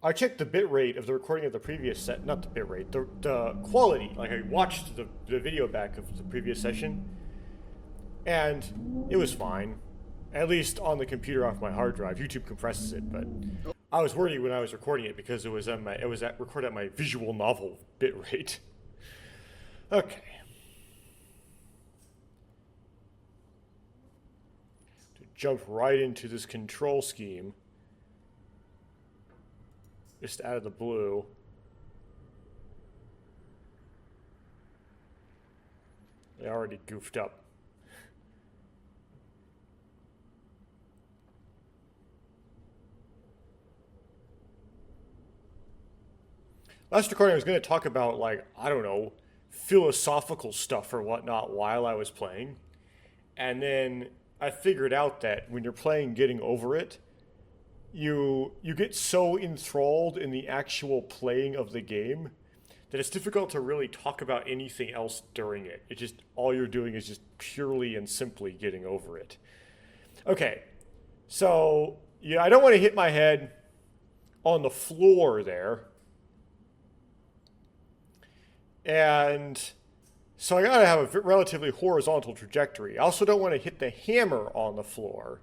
I checked the bit rate of the recording of the previous set, not the bit rate, the quality. Like I watched the video back of the previous session, and it was fine. At least on the computer off my hard drive. YouTube compresses it, but I was worried when I was recording it because it was recorded at my visual novel bit rate. Okay. To jump right into this control scheme. Just out of the blue. They already goofed up. Last recording I was going to talk about, like, I don't know, philosophical stuff or whatnot while I was playing. And then I figured out that when you're playing Getting Over It, you get so enthralled in the actual playing of the game that it's difficult to really talk about anything else during it. It just, all you're doing is just purely and simply getting over it. Okay, so yeah, I don't want to hit my head on the floor there. And so I gotta have a relatively horizontal trajectory. I also don't want to hit the hammer on the floor.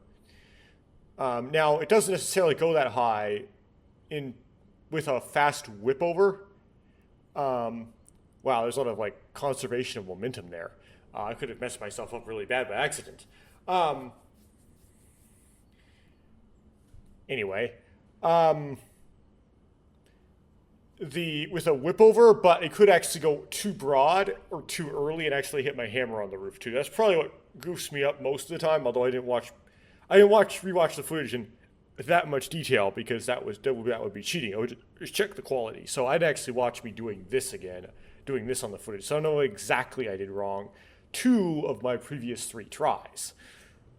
Now, it doesn't necessarily go that high with a fast whip over. Wow, there's a lot of like conservation of momentum there. I could have messed myself up really bad by accident. Anyway, with a whip over, but it could actually go too broad or too early and actually hit my hammer on the roof too. That's probably what goofs me up most of the time. Although I didn't rewatch the footage in that much detail because that would be cheating. I would just check the quality. So I'd actually watch me doing this again, doing this on the footage. So I know exactly I did wrong 2 of my previous 3 tries.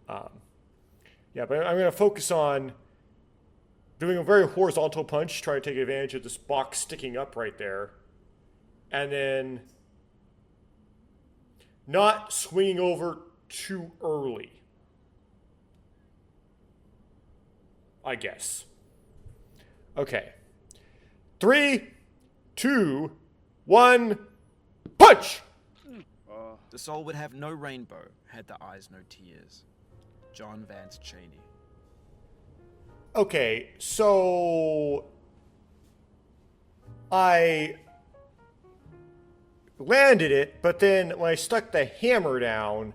Yeah, but I'm going to focus on doing a very horizontal punch, trying to take advantage of this box sticking up right there, and then not swinging over too early. I guess. Okay. 3, 2, 1, punch! The soul would have no rainbow, had the eyes no tears. John Vance Cheney. Okay, so I landed it, but then when I stuck the hammer down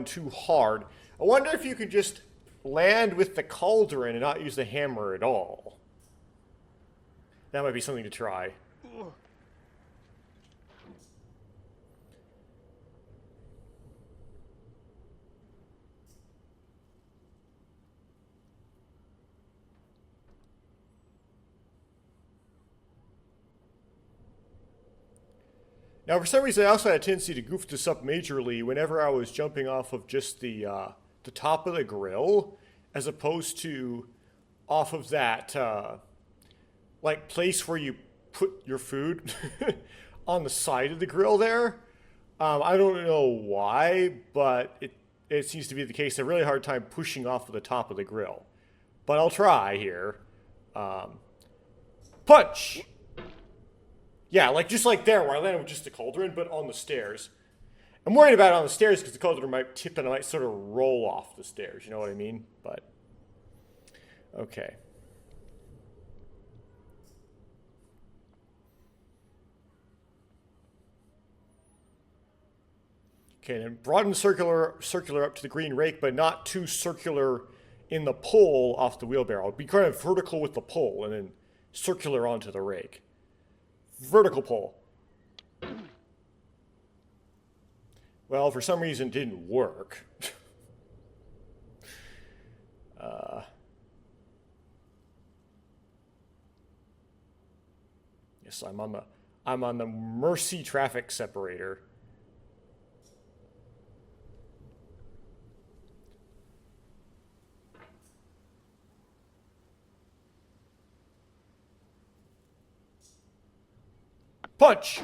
too hard. I wonder if you could just land with the cauldron and not use the hammer at all. That might be something to try. Now, for some reason, I also had a tendency to goof this up majorly whenever I was jumping off of just the top of the grill, as opposed to off of that like place where you put your food on the side of the grill there. I don't know why, but it seems to be the case. A really hard time pushing off of the top of the grill, but I'll try here. Punch. Yeah, like just like there where I landed with just the cauldron, but on the stairs. I'm worried about it on the stairs because the cauldron might tip and I might sort of roll off the stairs. You know what I mean? But okay. Okay, then broaden circular up to the green rake, but not too circular in the pull off the wheelbarrow. Be kind of vertical with the pull and then circular onto the rake. Vertical pull. Well, for some reason, it didn't work. Yes, I'm on the Mercy traffic separator. Punch!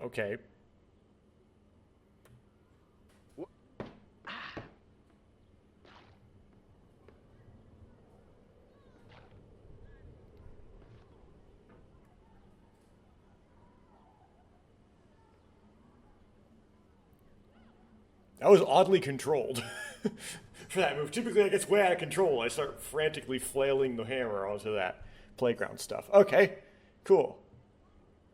Okay. That was oddly controlled for that move. Typically, that gets way out of control. I start frantically flailing the hammer onto that playground stuff. Okay, cool.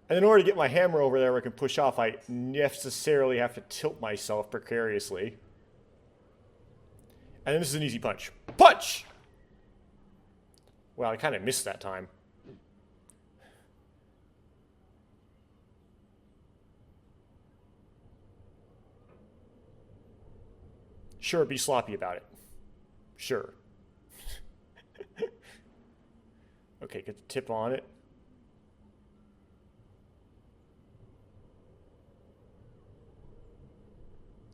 And in order to get my hammer over there where I can push off, I necessarily have to tilt myself precariously. And then this is an easy punch. Punch! Well, I kind of missed that time. Sure, be sloppy about it. Sure. Okay, get the tip on it.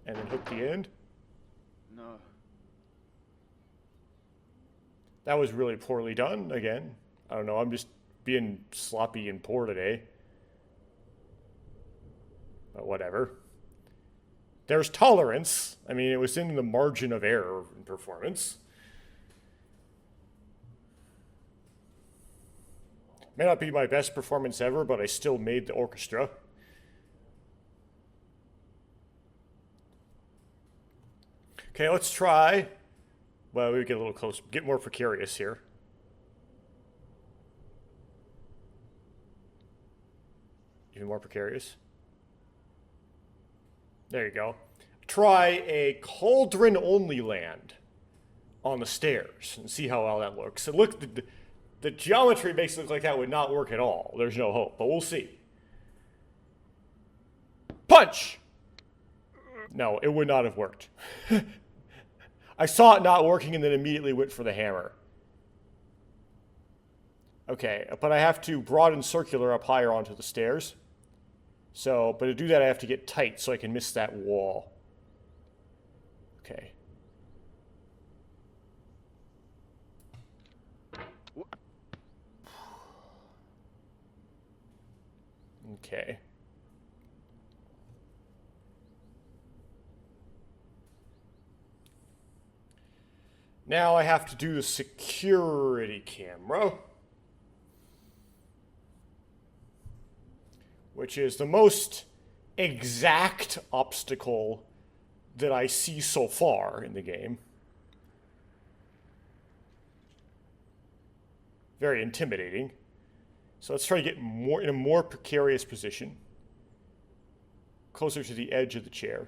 And then hook the end. No. That was really poorly done, again. I don't know, I'm just being sloppy and poor today. But whatever. There's tolerance. I mean, it was in the margin of error in performance. May not be my best performance ever, but I still made the orchestra. Okay, let's try. Well, we get a little close, get more precarious here. Even more precarious. There you go. Try a cauldron-only land on the stairs and see how well that looks. And look, the geometry makes it look like that would not work at all. There's no hope, but we'll see. Punch! No, it would not have worked. I saw it not working and then immediately went for the hammer. Okay, but I have to broaden circular up higher onto the stairs. So, but to do that I have to get tight so I can miss that wall. Okay. Okay. Now I have to do the security camera, which is the most exact obstacle that I see so far in the game. Very intimidating. So let's try to get more in a more precarious position, closer to the edge of the chair.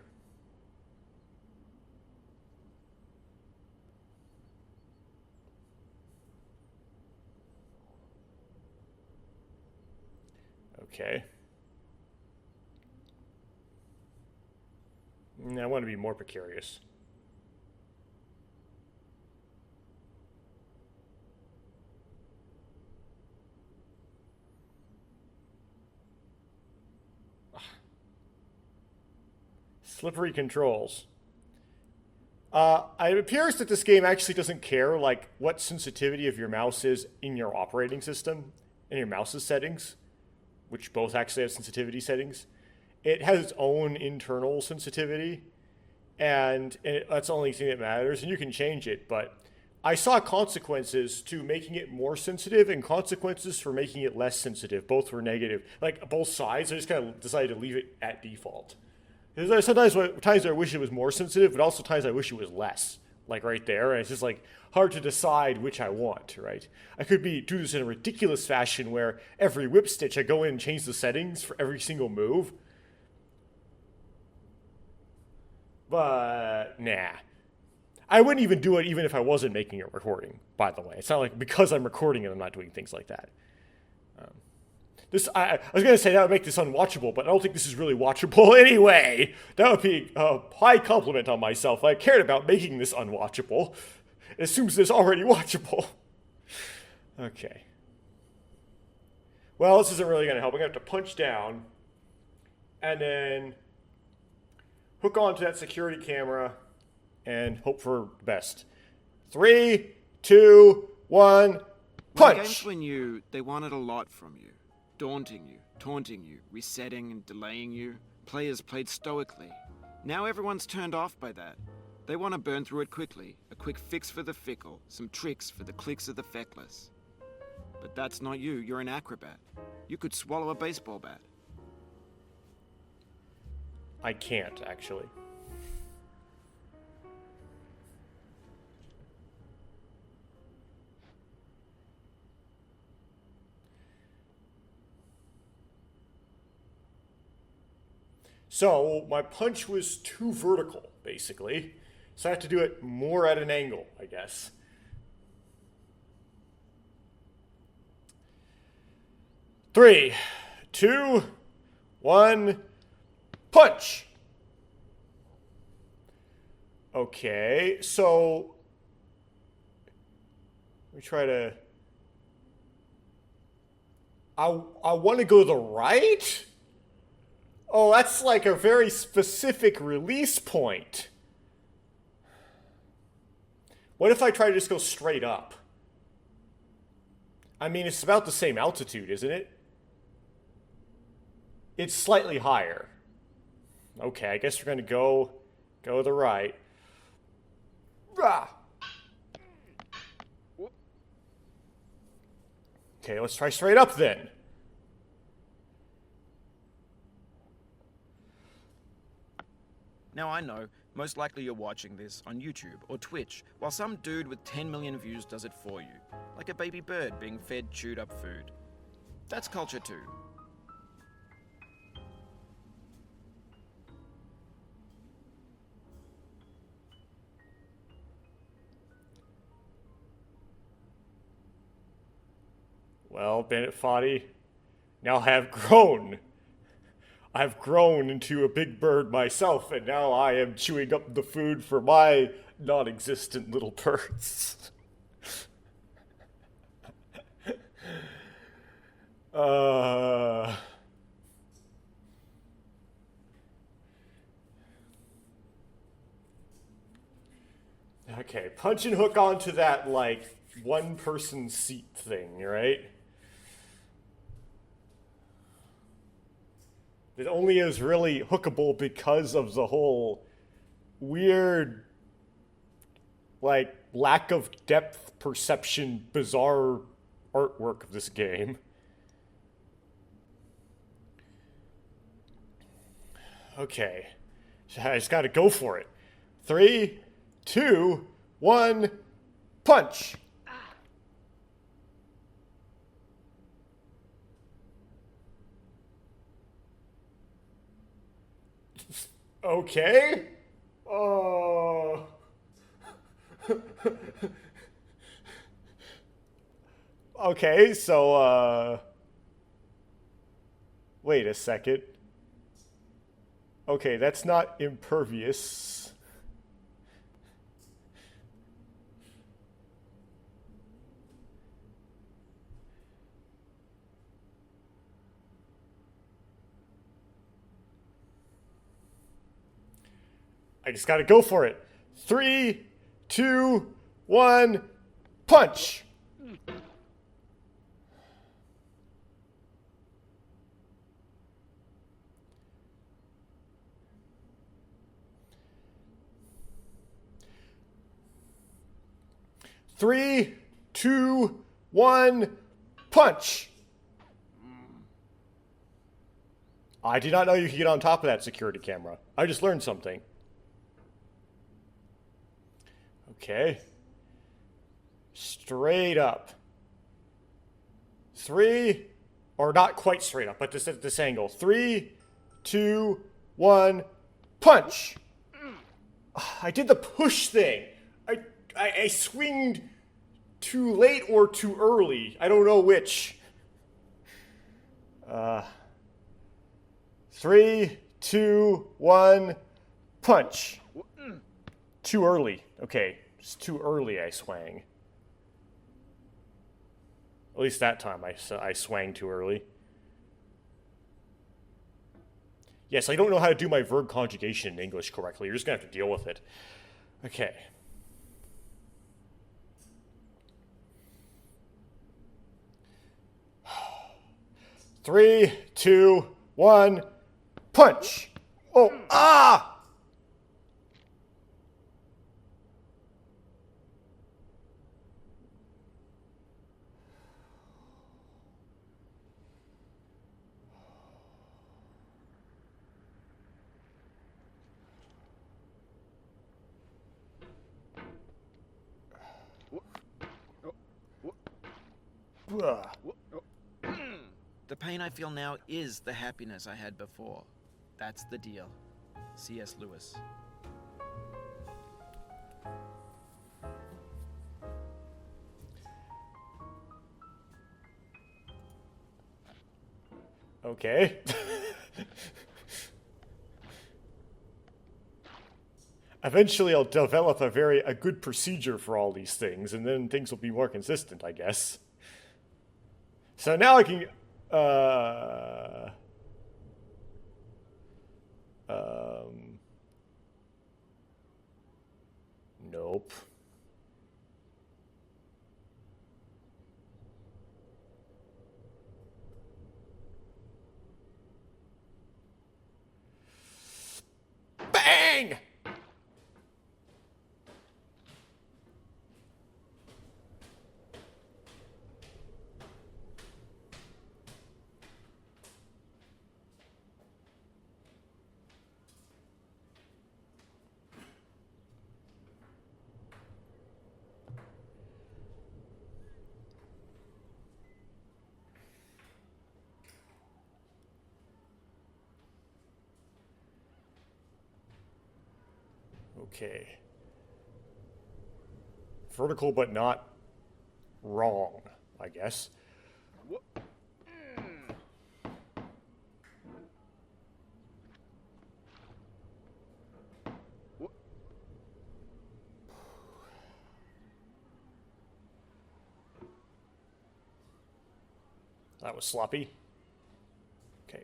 Okay. I want to be more precarious. Slippery controls. It appears that this game actually doesn't care like what sensitivity of your mouse is in your operating system and your mouse's settings, which both actually have sensitivity settings. It has its own internal sensitivity, and that's the only thing that matters, and you can change it, but I saw consequences to making it more sensitive and consequences for making it less sensitive. Both were negative. Like, both sides, I just kind of decided to leave it at default. There's sometimes I wish it was more sensitive, but also times I wish it was less. Like right there, and it's just like hard to decide which I want, right? I could do this in a ridiculous fashion where every whip stitch I go in and change the settings for every single move. But, nah. I wouldn't even do it even if I wasn't making a recording, by the way. It's not like because I'm recording it, I'm not doing things like that. I was going to say that would make this unwatchable, but I don't think this is really watchable anyway. That would be a high compliment on myself. I cared about making this unwatchable. It assumes it's already watchable. Okay. Well, this isn't really going to help. I'm going to have to punch down and then hook onto that security camera and hope for the best. 3, 2, 1, punch! When games were new, they wanted a lot from you. daunting you, taunting you, resetting and delaying you. Players played stoically. Now everyone's turned off by that. They want to burn through it quickly, a quick fix for the fickle, some tricks for the clicks of the feckless. But that's not you, you're an acrobat. You could swallow a baseball bat. I can't, actually. So, my punch was too vertical, basically. So I have to do it more at an angle, I guess. Three, two, one, punch! Okay, so... Let me try to... I want to go to the right? Oh, that's like a very specific release point. What if I try to just go straight up? I mean, it's about the same altitude, isn't it? It's slightly higher. Okay, I guess we're going to go to the right. Rah! Okay, let's try straight up then. Now I know, most likely you're watching this on YouTube or Twitch, while some dude with 10 million views does it for you. Like a baby bird being fed chewed up food. That's culture too. Well, Bandit Foddy, now have grown. I've grown into a big bird myself, and now I am chewing up the food for my non-existent little birds. Okay, punch and hook onto that, like, one-person seat thing, right? It only is really hookable because of the whole weird, like, lack of depth perception, bizarre artwork of this game. Okay. I just gotta go for it. 3, 2, 1, punch! Okay. Okay, so, wait a second. Okay, that's not impervious. I just gotta go for it. 3, 2, 1, punch! Three, two, one, punch! I did not know you could get on top of that security camera. I just learned something. Okay. Straight up. 3, or not quite straight up, but just at this angle. 3, 2, 1, punch! I did the push thing. I swinged too late or too early. I don't know which. 3, 2, 1, punch. Too early. Okay, it's too early I swang. At least that time I swang too early. Yes, I don't know how to do my verb conjugation in English correctly. You're just going to have to deal with it. Okay. 3, 2, 1, punch! Oh, ah! Ugh. The pain I feel now is the happiness I had before. That's the deal. C.S. Lewis. Okay. Eventually I'll develop a good procedure for all these things, and then things will be more consistent, I guess. So now I can, nope. Bang! Okay. Vertical but not wrong, I guess. That was sloppy. Okay.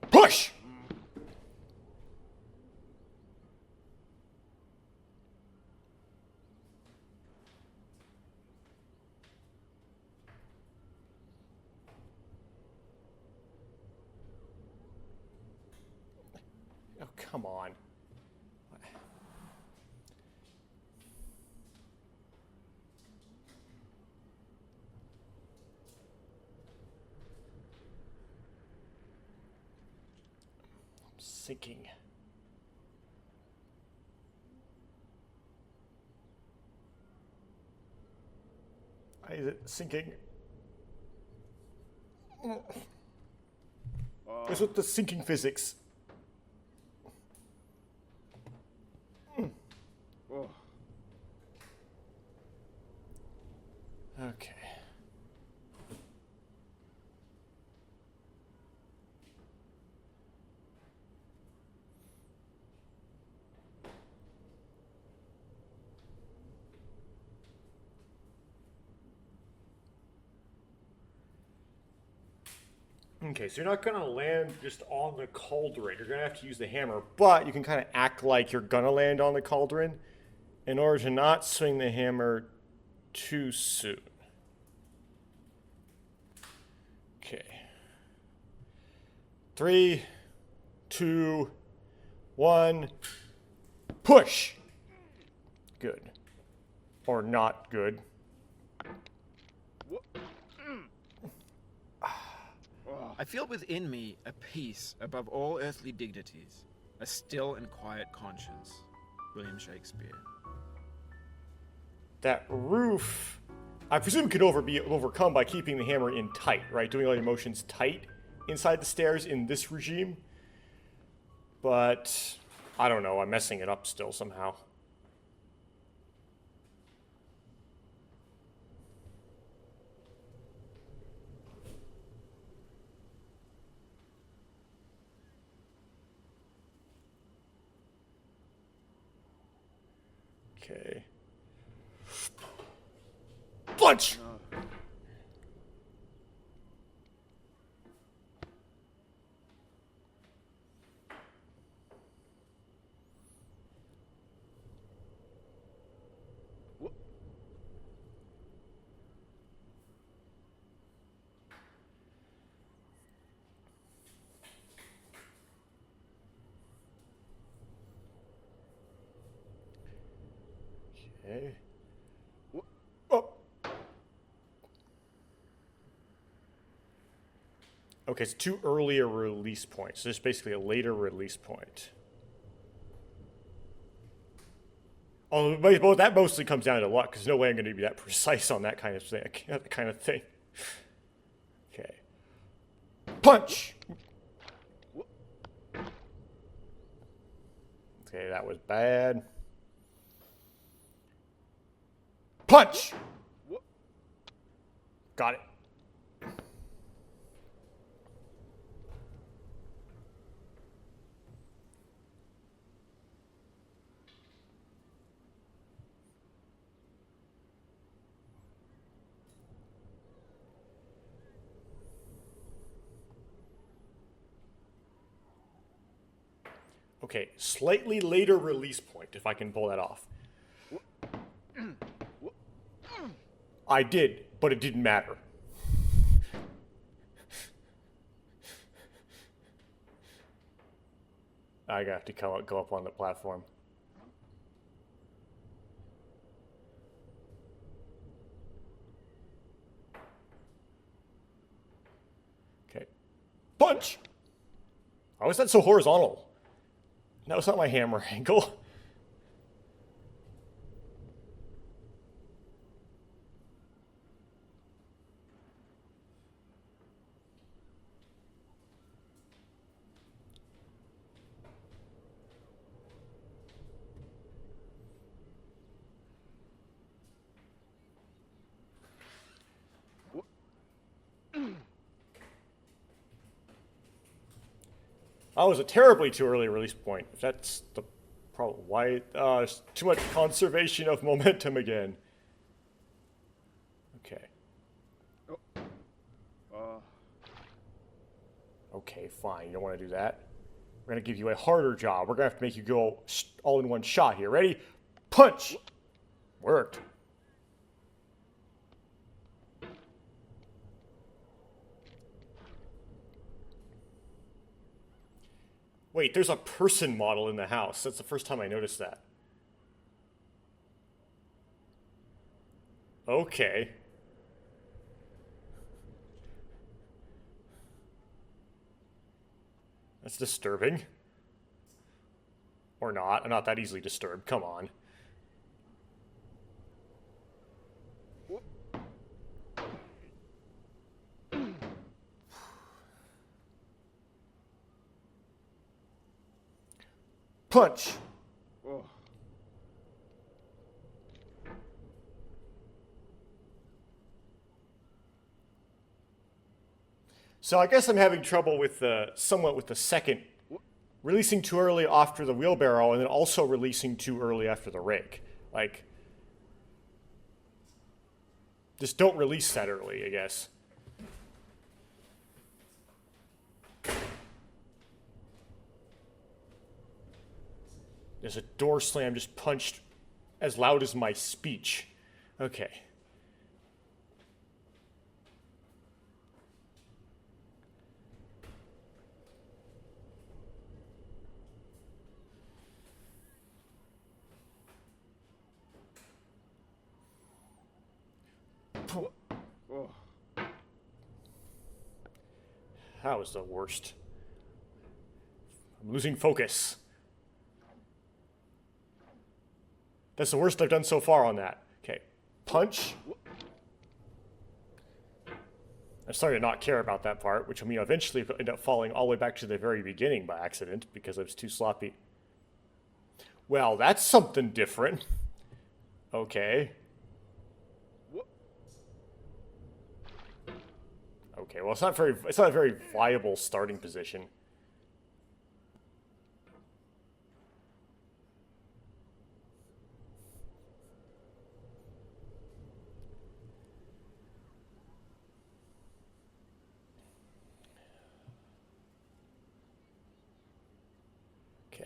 Push! Oh, come on. I'm sinking. Why is it sinking? What's with the sinking physics? Okay. Okay, so you're not going to land just on the cauldron. You're going to have to use the hammer, but you can kind of act like you're going to land on the cauldron in order to not swing the hammer too soon. Okay. 3, 2, 1, push! Good. Or not good. I feel within me a peace above all earthly dignities, a still and quiet conscience. William Shakespeare. That roof, I presume, could be overcome by keeping the hammer in tight, right? Doing all your motions tight inside the stairs in this regime. But I don't know. I'm messing it up still somehow. Okay. Punch! Okay. Oh. Okay, it's too early a release point. So it's basically a later release point. Oh, well, that mostly comes down to luck, because no way I'm going to be that precise on that kind of thing. That kind of thing. Okay. Punch! Okay, that was bad. Punch! Got it. Okay, slightly later release point, if I can pull that off. I did, but it didn't matter. I have to go up on the platform. Okay. Punch! How is that so horizontal? No, it's not my hammer angle. That was a terribly too early release point. If that's the problem. Why? There's too much conservation of momentum again. Okay. Okay, fine. You don't want to do that. We're going to give you a harder job. We're going to have to make you go all in one shot here. Ready? Punch! Worked. Wait, there's a person model in the house. That's the first time I noticed that. Okay. That's disturbing. Or not. I'm not that easily disturbed. Come on. Punch! So I guess I'm having trouble with somewhat with the second, releasing too early after the wheelbarrow and then also releasing too early after the rake. Like, just don't release that early, I guess. There's a door slam just punched as loud as my speech. Okay. That was the worst. I'm losing focus. That's the worst I've done so far on that. Okay. Punch. I'm starting to not care about that part, which will mean eventually end up falling all the way back to the very beginning by accident because I was too sloppy. Well, that's something different. Okay. Okay, well, it's not a very viable starting position. Okay.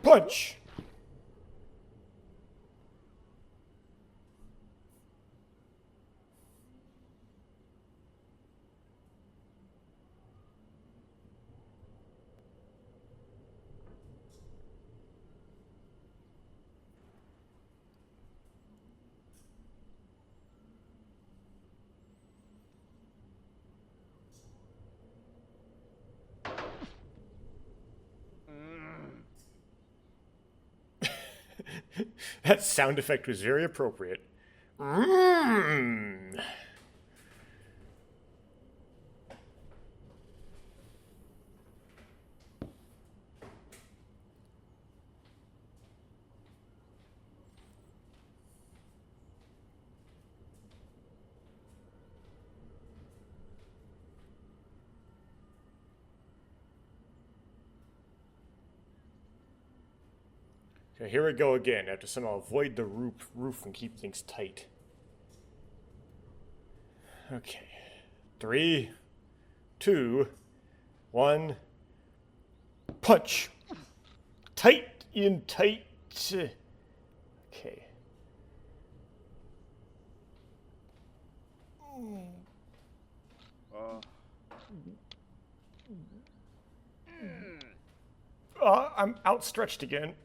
Punch! That sound effect was very appropriate. Mm. Okay, here we go again. I have to somehow avoid the roof and keep things tight. Okay. 3, 2, 1. Punch! Tight in tight. Okay. I'm outstretched again.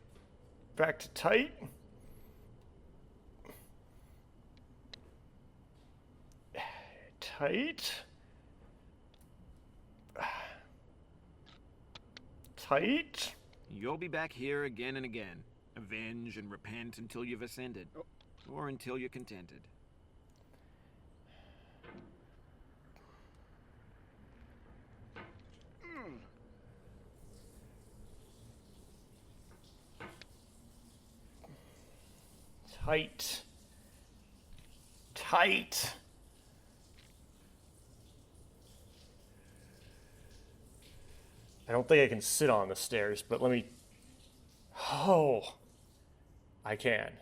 Back to tight. Tight. Tight. You'll be back here again and again. Avenge and repent until you've ascended. Or until you're contented. Tight. Tight. I don't think I can sit on the stairs, but let me... Oh. I can.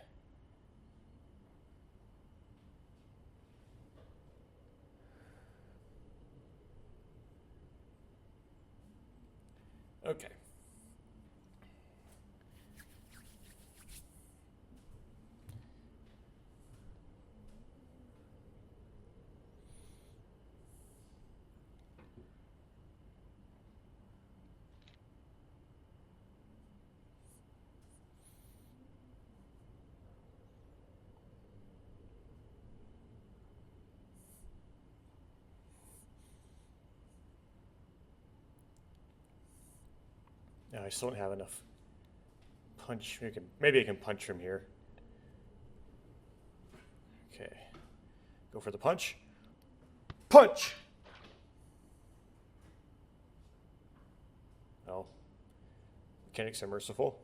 Okay. No, I still don't have enough punch. Maybe I can punch from here. Okay. Go for the punch. Punch! Oh. Mechanics are merciful.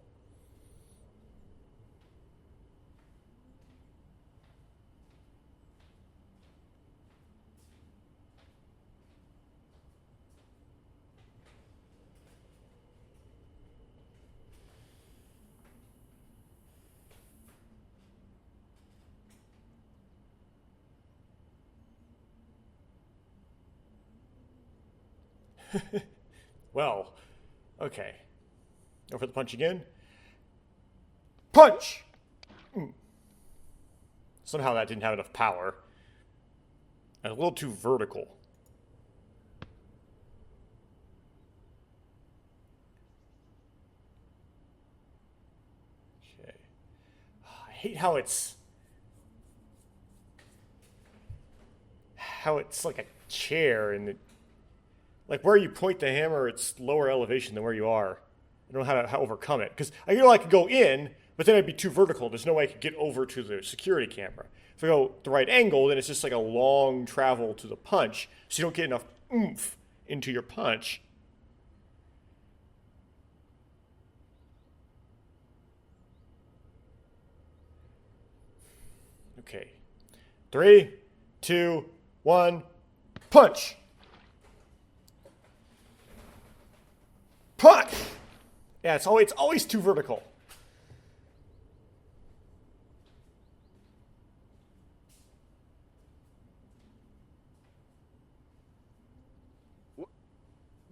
Well, okay. Go for the punch again. Punch! Somehow that didn't have enough power. And a little too vertical. Okay. I hate how it's like a chair and like where you point the hammer, it's lower elevation than where you are. I don't know how to overcome it. Because I know I could go in, but then I'd be too vertical. There's no way I could get over to the security camera. If I go the right angle, then it's just like a long travel to the punch, so you don't get enough oomph into your punch. Okay. 3, 2, 1, punch! Punch! Yeah, it's always too vertical.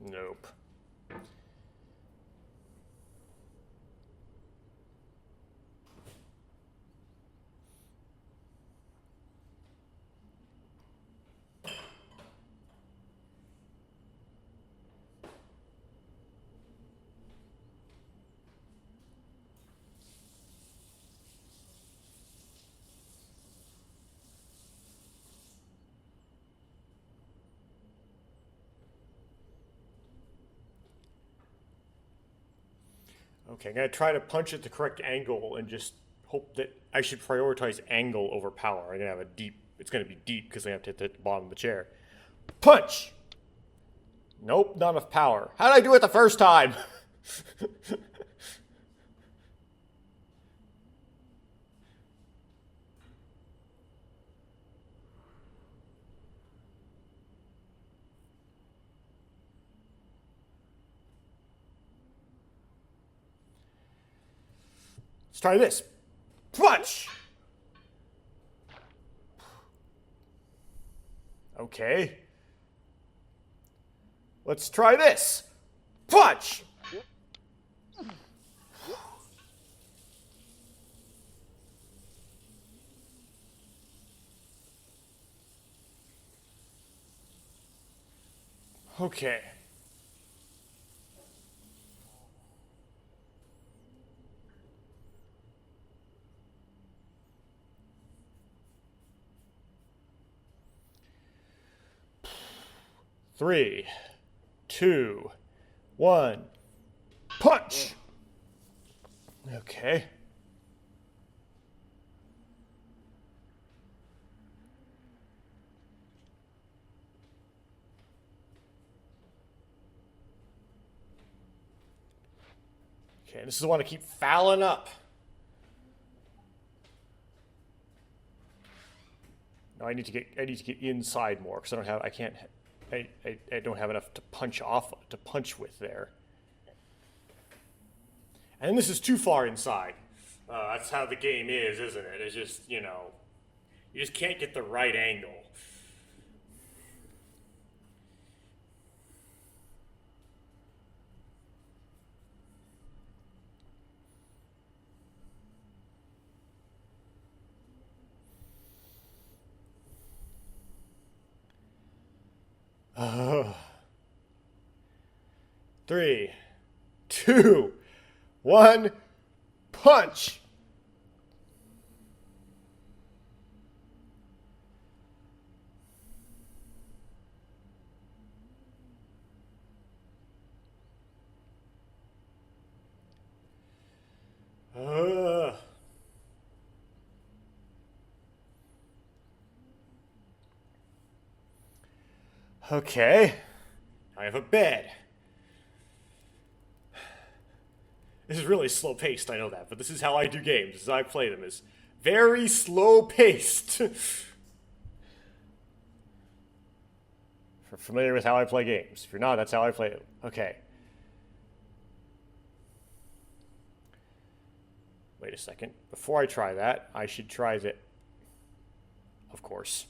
Nope. Okay, I'm gonna try to punch at the correct angle and just hope that I should prioritize angle over power. I'm gonna have a deep. It's gonna be deep because I have to hit the bottom of the chair. Punch. Nope, not enough power. How did I do it the first time? Let's try this. Punch! Okay. Let's try this. Punch! Okay. Three, two, one, punch! Okay. Okay, this is the one to keep fouling up. No, I need to get inside more because I don't have enough to punch with there. And this is too far inside. That's how the game is, isn't it? It's just, you just can't get the right angle. Three, two, one, punch! Okay, I have a bed. This is really slow paced, I know that, but this is how I do games. This is how I play them, is very slow paced. If you're familiar with how I play games. If you're not, that's how I play them. Okay. Wait a second. Before I try that, I should try that. Of course.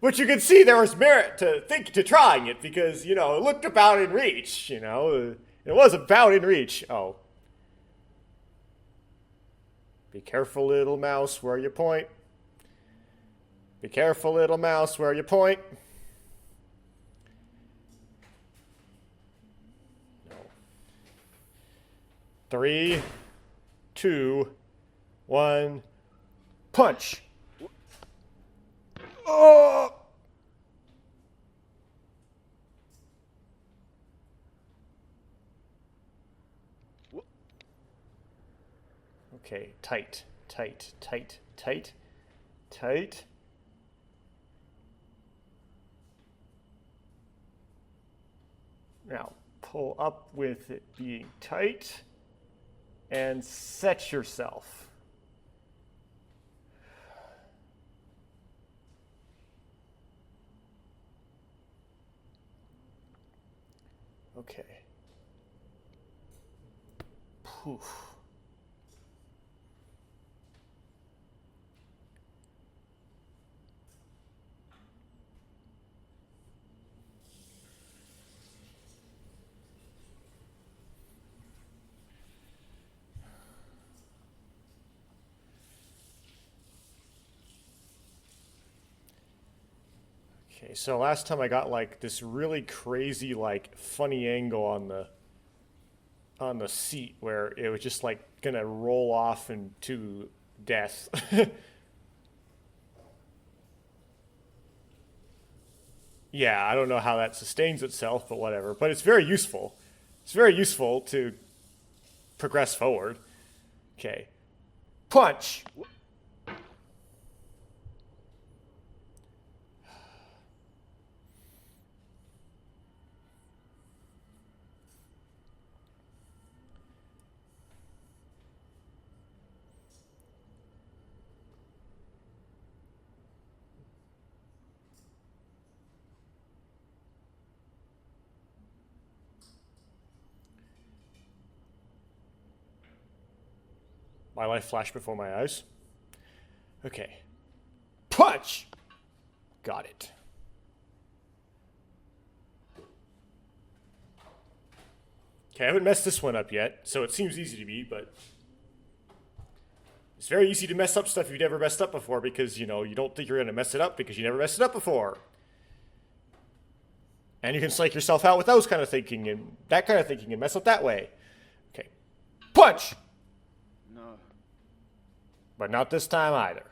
But you can see there was merit to trying it because, it looked about in reach, It was about in reach. Oh. Be careful, little mouse, where you point. Be careful, little mouse, where you point. No. 3, 2, 1, punch. Oh! Okay, tight, tight, tight, tight, tight. Now, pull up with it being tight and set yourself. Okay. Poof. Okay, so last time I got like this really crazy, like funny angle on the seat where it was just like gonna roll off into death. Yeah, I don't know how that sustains itself, but whatever. But it's very useful. It's very useful to progress forward. Okay. Punch! My life flashed before my eyes. Okay. Punch! Got it. Okay, I haven't messed this one up yet, so it seems easy to me, but it's very easy to mess up stuff you've never messed up before because, you know, you don't think you're going to mess it up because you never messed it up before. And you can psych yourself out with those kind of thinking and that kind of thinking and mess up that way. Okay. Punch! No. But not this time either.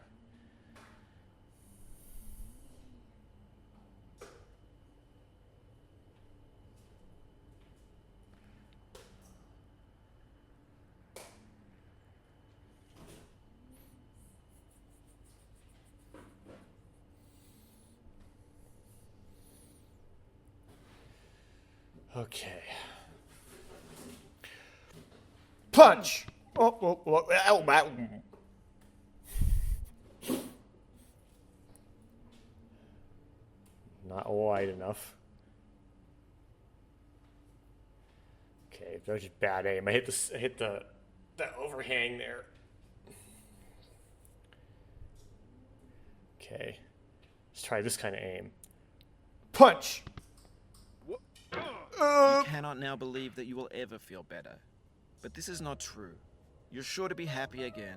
Okay. Punch! Oh. Not wide enough. Okay, that was just bad aim. I hit the overhang there. Okay. Let's try this kind of aim. Punch! You cannot now believe that you will ever feel better. But this is not true. You're sure to be happy again.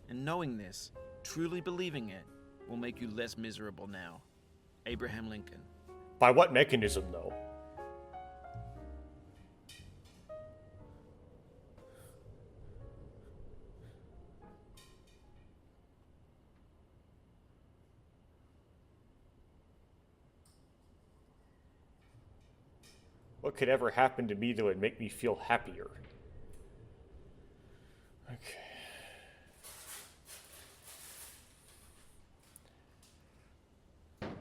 And knowing this, truly believing it, will make you less miserable now. Abraham Lincoln. By what mechanism, though? What could ever happen to me that would make me feel happier? Okay.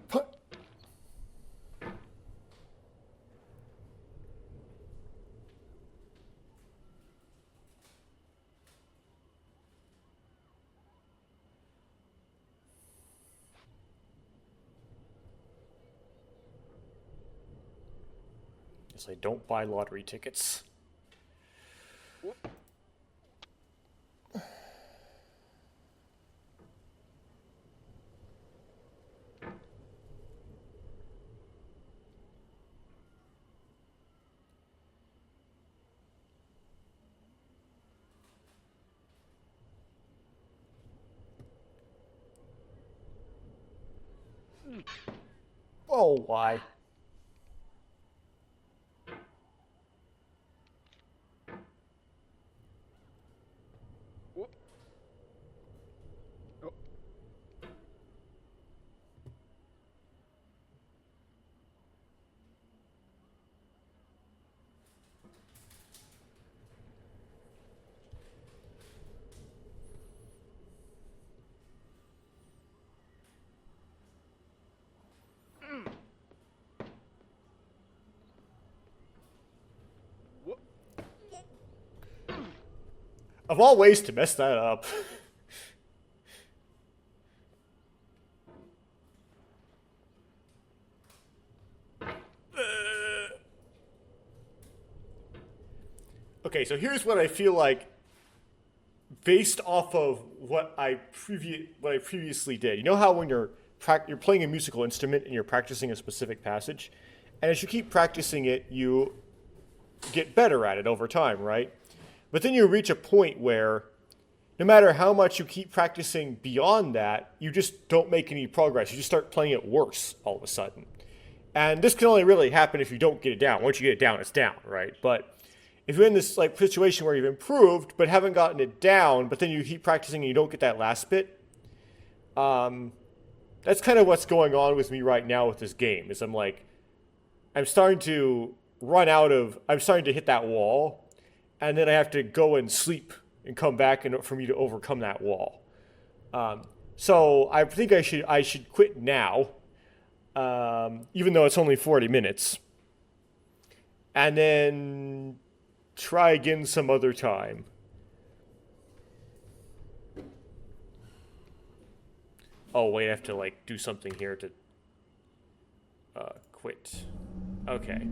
Put. Yes, I don't buy lottery tickets. Oh, why? Of all ways to mess that up. Okay, so here's what I feel like based off of what I previously did. You know how when you're playing a musical instrument and you're practicing a specific passage, and as you keep practicing it, you get better at it over time, right? But then you reach a point where no matter how much you keep practicing beyond that, you just don't make any progress. You just start playing it worse all of a sudden. And this can only really happen if you don't get it down. Once you get it down, it's down, right? But if you're in this like situation where you've improved but haven't gotten it down, but then you keep practicing and you don't get that last bit, that's kind of what's going on with me right now with this game. Is I'm starting to I'm starting to hit that wall, and then I have to go and sleep and come back for me to overcome that wall. So I think I should quit now, even though it's only 40 minutes, and then try again some other time. Oh wait, I have to like do something here to quit. Okay.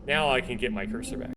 Now I can get my cursor back.